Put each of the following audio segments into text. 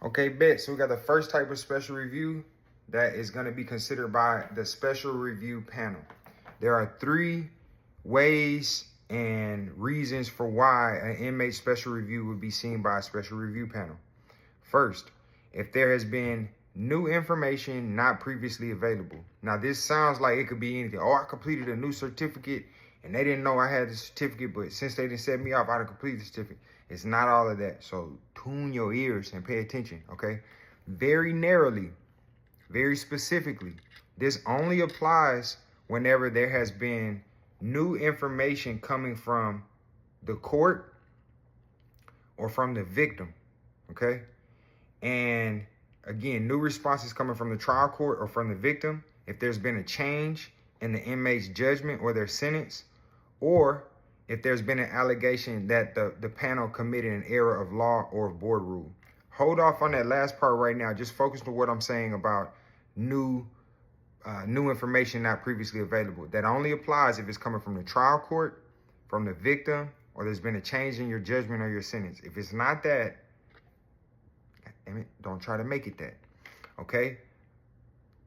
Okay, bet. So we got the first type of special review that is going to be considered by the special review panel. There are three ways and reasons for why an inmate special review would be seen by a special review panel. First, if there has been new information not previously available. Now, this sounds like it could be anything. Oh, I completed a new certificate and they didn't know I had the certificate, but since they didn't set me off, I didn't complete the certificate. It's not all of that. So tune your ears and pay attention, okay? Very narrowly, very specifically, this only applies whenever there has been new information coming from the court or from the victim, okay? And again, new responses coming from the trial court or from the victim, if there's been a change in the inmate's judgment or their sentence, or if there's been an allegation that the panel committed an error of law or of board rule. Hold off on that last part right now. Just focus on what I'm saying about new information not previously available. That only applies if it's coming from the trial court, from the victim, or there's been a change in your judgment or your sentence. If it's not that, don't try to make it that, okay?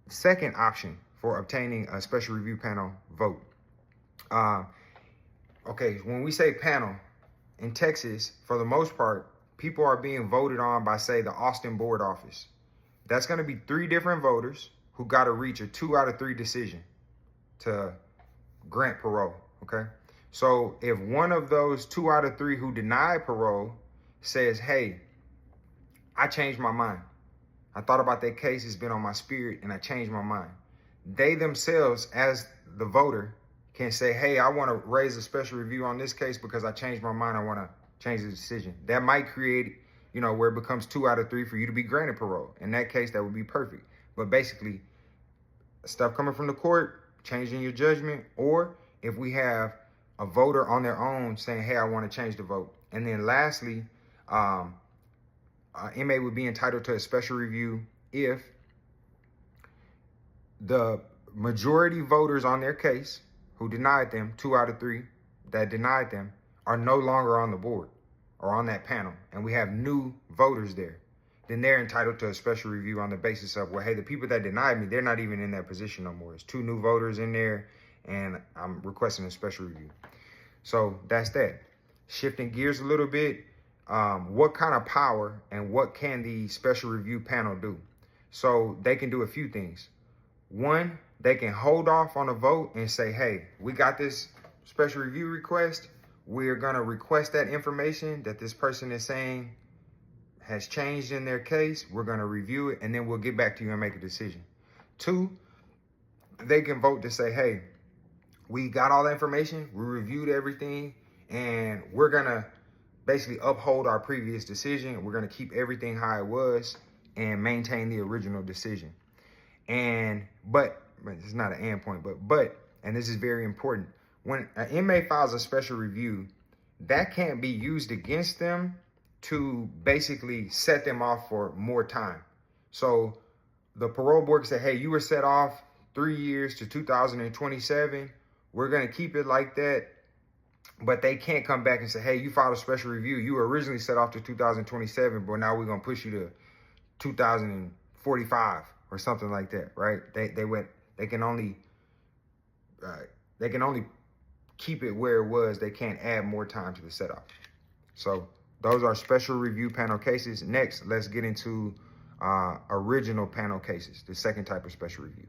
Second option for obtaining a special review panel vote. Okay, when we say panel, in Texas, for the most part, people are being voted on by, say, the Austin board office. That's going to be 3 different voters who got to reach a 2 out of 3 decision to grant parole, okay? So if one of those 2 out of 3 who denied parole says, hey, I changed my mind. I thought about that case, it's been on my spirit, and I changed my mind. They themselves, as the voter, can say, hey, I want to raise a special review on this case because I changed my mind. I want to change the decision. That might create, where it becomes 2 out of 3 for you to be granted parole. In that case, that would be perfect. But basically, stuff coming from the court, changing your judgment, or if we have a voter on their own saying, hey, I want to change the vote. And then lastly, inmate would be entitled to a special review if the majority voters on their case who denied them, 2 out of 3 that denied them, are no longer on the board or on that panel, and we have new voters there, then they're entitled to a special review on the basis of, well, hey, the people that denied me, they're not even in that position no more. It's 2 new voters in there, and I'm requesting a special review. So that's that. Shifting gears a little bit, what kind of power and what can the special review panel do? So they can do a few things. One, they can hold off on a vote and say, hey, we got this special review request. We're going to request that information that this person is saying has changed in their case. We're going to review it, and then we'll get back to you and make a decision. 2, they can vote to say, hey, we got all the information. We reviewed everything, and we're going to basically uphold our previous decision. We're going to keep everything how it was and maintain the original decision. But it's not an and point, but, and this is very important, when an inmate files a special review, that can't be used against them to basically set them off for more time. So the parole board can say, hey, you were set off 3 years to 2027. We're going to keep it like that. But they can't come back and say, hey, you filed a special review. You were originally set off to 2027, but now we're going to push you to 2045 or something like that, right? They can only keep it where it was. They can't add more time to the set off. So those are special review panel cases. Next, let's get into original panel cases, the second type of special review.